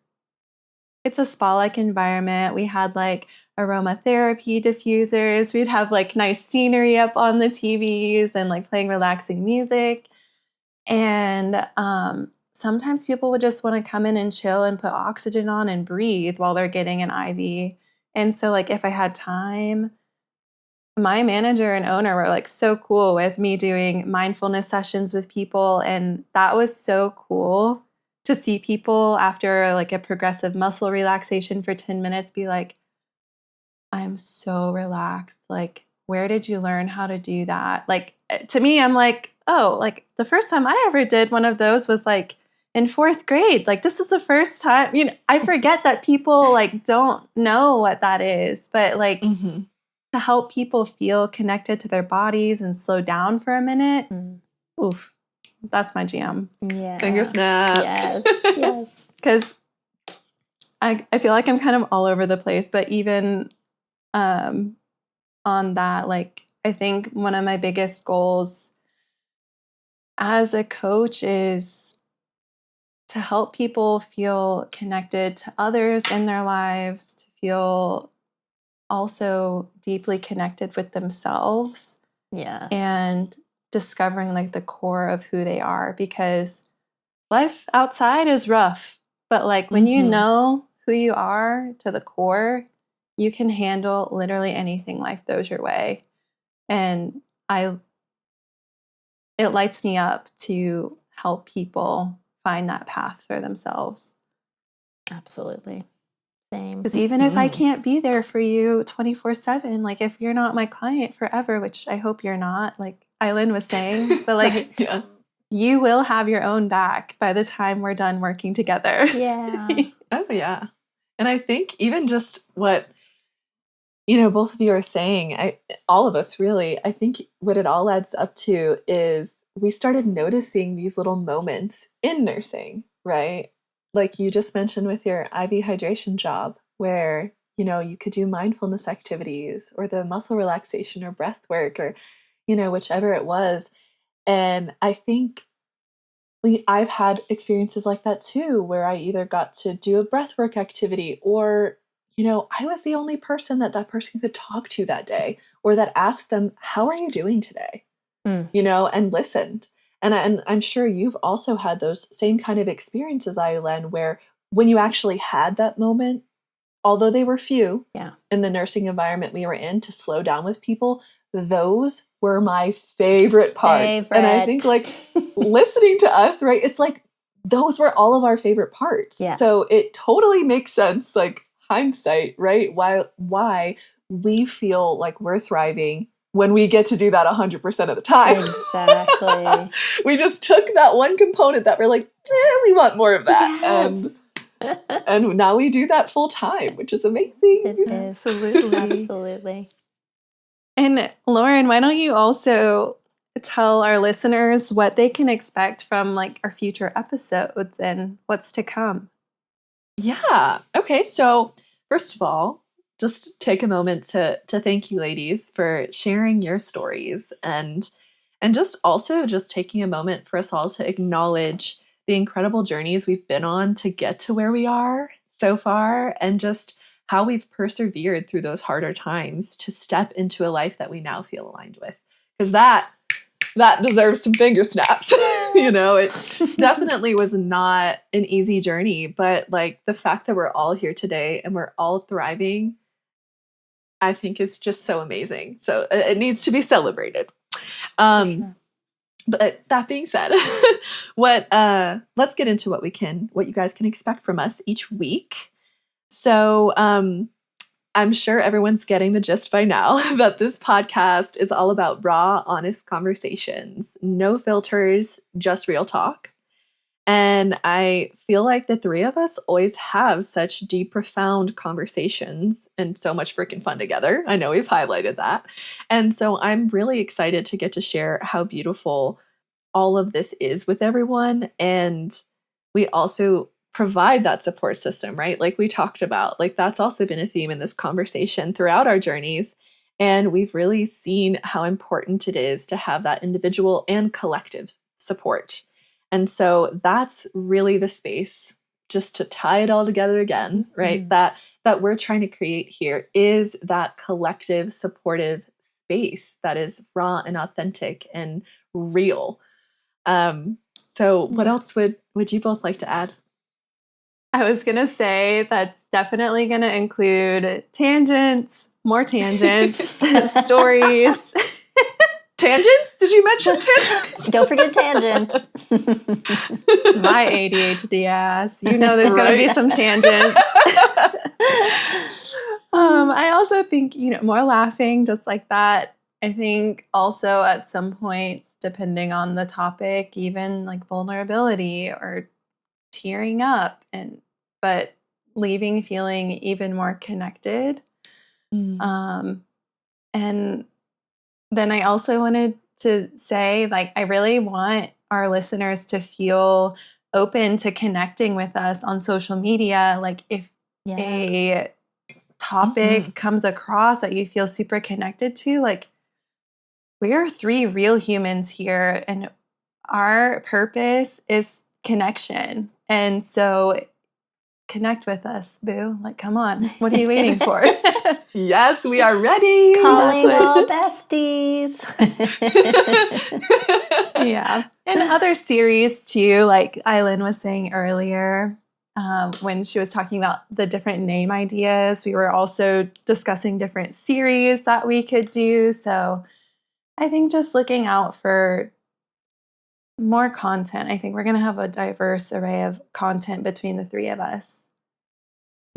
it's a spa-like environment. We had like aromatherapy diffusers. We'd have like nice scenery up on the TVs and like playing relaxing music. And sometimes people would just want to come in and chill and put oxygen on and breathe while they're getting an IV. And so like if I had time, my manager and owner were like so cool with me doing mindfulness sessions with people. And that was so cool to see people after like a progressive muscle relaxation for 10 minutes be like, I'm so relaxed. Like, where did you learn how to do that? Like, to me, I'm like, oh, like the first time I ever did one of those was like in 4th grade. Like, this is the first time, you know, I forget that people like don't know what that is, but like to help people feel connected to their bodies and slow down for a minute. Oof, that's my jam. Yeah. Finger snaps. Yes. Because I feel like I'm kind of all over the place, but even on that, like, I think one of my biggest goals as a coach is to help people feel connected to others in their lives, to feel also deeply connected with themselves. Yes. And discovering like the core of who they are, because life outside is rough, but like when you know who you are to the core, you can handle literally anything life throws your way. And it lights me up to help people find that path for themselves. Absolutely. Same. Because even if I can't be there for you 24/7, like if you're not my client forever, which I hope you're not, like Aylen was saying, but like you will have your own back by the time we're done working together. Yeah. Oh, yeah. And I think even just what both of you are saying, all of us really, I think what it all adds up to is we started noticing these little moments in nursing, right? Like you just mentioned with your IV hydration job, where, you could do mindfulness activities or the muscle relaxation or breath work or, whichever it was. And I think I've had experiences like that too, where I either got to do a breathwork activity or, I was the only person that person could talk to that day or that asked them, "How are you doing today?" Mm. And listened. And I'm sure you've also had those same kind of experiences, Aylen, where when you actually had that moment, although they were few Yeah. in the nursing environment we were in, to slow down with people, those were my favorite parts. And I think listening to us, right? It's like those were all of our favorite parts. Yeah. So it totally makes sense, like hindsight, right? Why we feel like we're thriving when we get to do that 100% of the time. Exactly. We just took that one component that we're like, we want more of that. Yes. And now we do that full time, which is amazing. It is. Absolutely. Absolutely. And Lauryn, why don't you also tell our listeners what they can expect from like our future episodes and what's to come? Yeah. Okay. So first of all, just take a moment to thank you, ladies, for sharing your stories and just also just taking a moment for us all to acknowledge the incredible journeys we've been on to get to where we are so far and just how we've persevered through those harder times to step into a life that we now feel aligned with. Because that deserves some finger snaps. It definitely was not an easy journey, but like the fact that we're all here today and we're all thriving, I think is just so amazing. So it needs to be celebrated. Sure. But that being said, let's get into what you guys can expect from us each week. So, I'm sure everyone's getting the gist by now that this podcast is all about raw, honest conversations, no filters, just real talk. And I feel like the three of us always have such deep, profound conversations and so much freaking fun together. I know we've highlighted that. And so I'm really excited to get to share how beautiful all of this is with everyone. And we also provide that support system, right? Like we talked about, like that's also been a theme in this conversation throughout our journeys. And we've really seen how important it is to have that individual and collective support. And so that's really the space, just to tie it all together again, right? Mm-hmm. That we're trying to create here is that collective supportive space that is raw and authentic and real. So what else would you both like to add? I was going to say that's definitely going to include tangents, more tangents, stories. Tangents? Did you mention tangents? Don't forget tangents. My ADHD ass. There's going to be some tangents. I also think, more laughing just like that. I think also at some points, depending on the topic, even like vulnerability or tearing up, but leaving feeling even more connected. And then I also wanted to say, like, I really want our listeners to feel open to connecting with us on social media. Like if a topic comes across that you feel super connected to, like we are three real humans here and our purpose is connection. And so connect with us, boo. Like, come on. What are you waiting for? Yes, we are ready. Calling all besties. Yeah. And other series too, like Aylen was saying earlier, when she was talking about the different name ideas, we were also discussing different series that we could do. So I think just looking out for more content. I think we're going to have a diverse array of content between the three of us.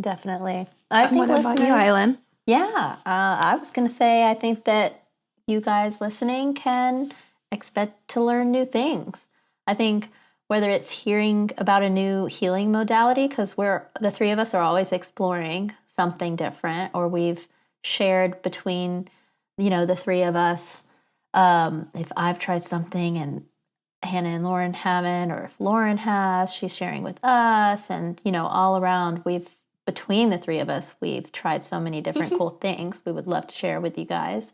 Definitely. I think what about you, Aylen? Yeah, I was going to say, I think that you guys listening can expect to learn new things. I think whether it's hearing about a new healing modality, because the three of us are always exploring something different, or we've shared between, the three of us. If I've tried something and Hannah and Lauryn haven't, or if Lauryn has, she's sharing with us. And, all around, between the three of us, we've tried so many different cool things we would love to share with you guys.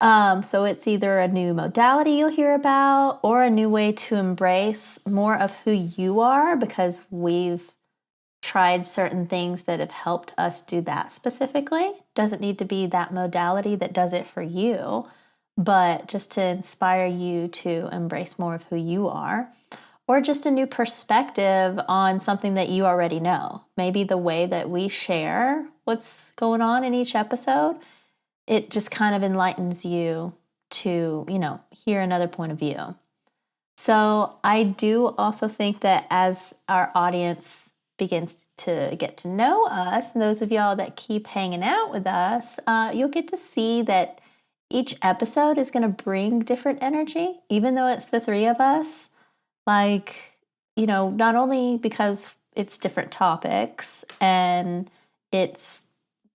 So it's either a new modality you'll hear about or a new way to embrace more of who you are, because we've tried certain things that have helped us do that specifically. Doesn't need to be that modality that does it for you, but just to inspire you to embrace more of who you are, or just a new perspective on something that you already know. Maybe the way that we share what's going on in each episode, it just kind of enlightens you to, hear another point of view. So I do also think that as our audience begins to get to know us, and those of y'all that keep hanging out with us, you'll get to see that each episode is going to bring different energy, even though it's the three of us. Like, not only because it's different topics and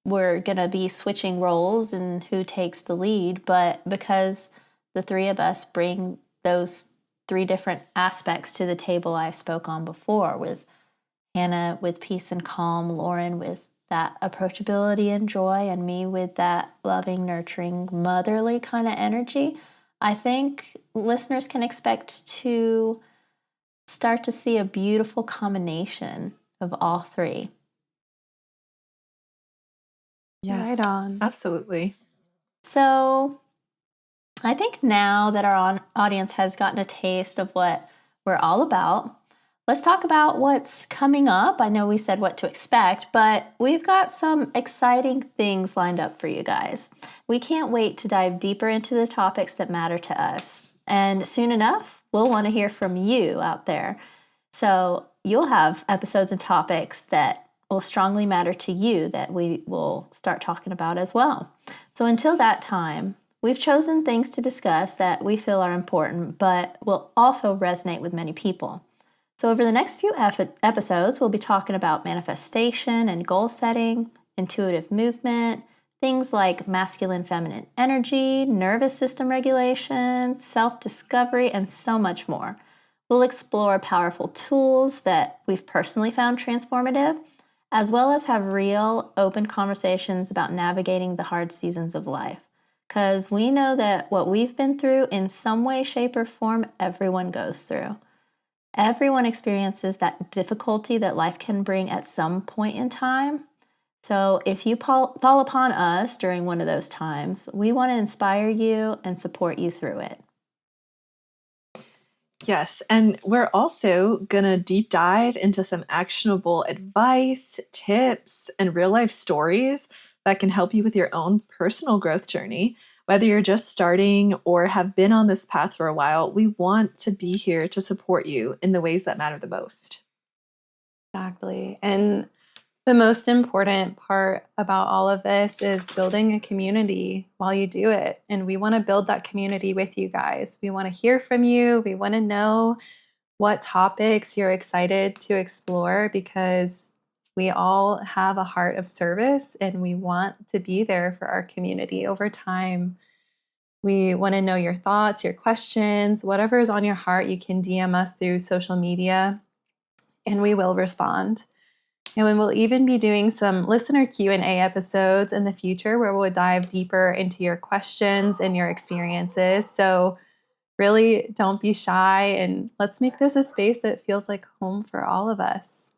we're going to be switching roles and who takes the lead, but because the three of us bring those three different aspects to the table I spoke on before, with Hannah with peace and calm, Lauryn with that approachability and joy, and me with that loving, nurturing, motherly kind of energy. I think listeners can expect to start to see a beautiful combination of all three. Yes, Right on. Absolutely. So I think now that our audience has gotten a taste of what we're all about, let's talk about what's coming up. I know we said what to expect, but we've got some exciting things lined up for you guys. We can't wait to dive deeper into the topics that matter to us. And soon enough, we'll want to hear from you out there. So you'll have episodes and topics that will strongly matter to you that we will start talking about as well. So until that time, we've chosen things to discuss that we feel are important, but will also resonate with many people. So over the next few episodes, we'll be talking about manifestation and goal setting, intuitive movement, things like masculine, feminine energy, nervous system regulation, self-discovery, and so much more. We'll explore powerful tools that we've personally found transformative, as well as have real, open conversations about navigating the hard seasons of life. Because we know that what we've been through, in some way, shape, or form, everyone goes through. Everyone experiences that difficulty that life can bring at some point in time. So if you fall upon us during one of those times, we want to inspire you and support you through it. Yes, and we're also going to deep dive into some actionable advice, tips, and real life stories that can help you with your own personal growth journey. Whether you're just starting or have been on this path for a while, we want to be here to support you in the ways that matter the most. Exactly. And the most important part about all of this is building a community while you do it. And we want to build that community with you guys. We want to hear from you. We want to know what topics you're excited to explore, because we all have a heart of service and we want to be there for our community over time. We want to know your thoughts, your questions, whatever is on your heart. You can DM us through social media and we will respond. And we'll even be doing some listener Q&A episodes in the future where we'll dive deeper into your questions and your experiences. So really don't be shy, and let's make this a space that feels like home for all of us.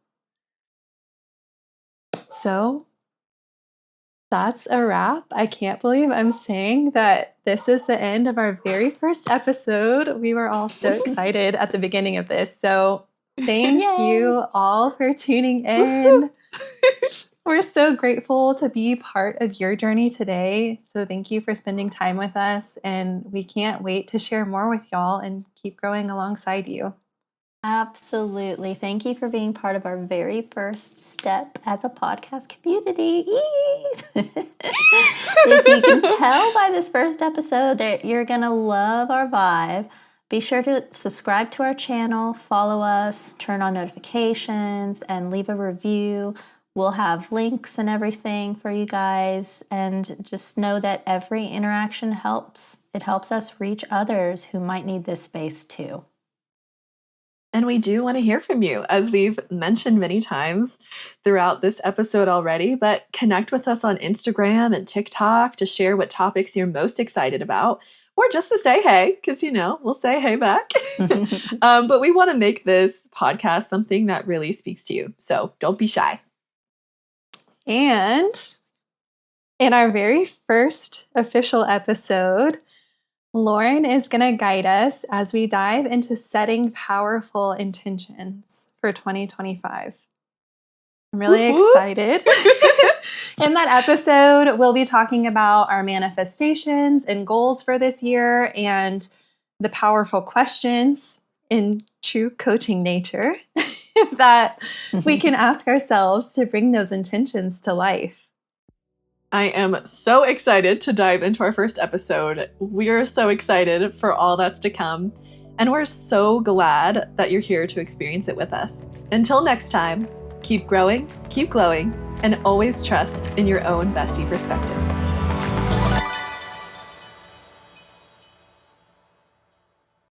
So that's a wrap. I can't believe I'm saying that this is the end of our very first episode. We were all so excited at the beginning of this. So thank you all for tuning in. We're so grateful to be part of your journey today. So thank you for spending time with us. And we can't wait to share more with y'all and keep growing alongside you. Absolutely. Thank you for being part of our very first step as a podcast community. If you can tell by this first episode that you're going to love our vibe, be sure to subscribe to our channel, follow us, turn on notifications, and leave a review. We'll have links and everything for you guys. And just know that every interaction helps. It helps us reach others who might need this space too. And we do want to hear from you, as we've mentioned many times throughout this episode already, but connect with us on Instagram and TikTok to share what topics you're most excited about, or just to say hey, because, we'll say hey back. But we want to make this podcast something that really speaks to you. So don't be shy. And in our very first official episode, Lauryn is going to guide us as we dive into setting powerful intentions for 2025. I'm really excited. In that episode, we'll be talking about our manifestations and goals for this year and the powerful questions in true coaching nature that we can ask ourselves to bring those intentions to life. I am so excited to dive into our first episode. We are so excited for all that's to come, and we're so glad that you're here to experience it with us. Until next time, keep growing, keep glowing, and always trust in your own bestie perspective.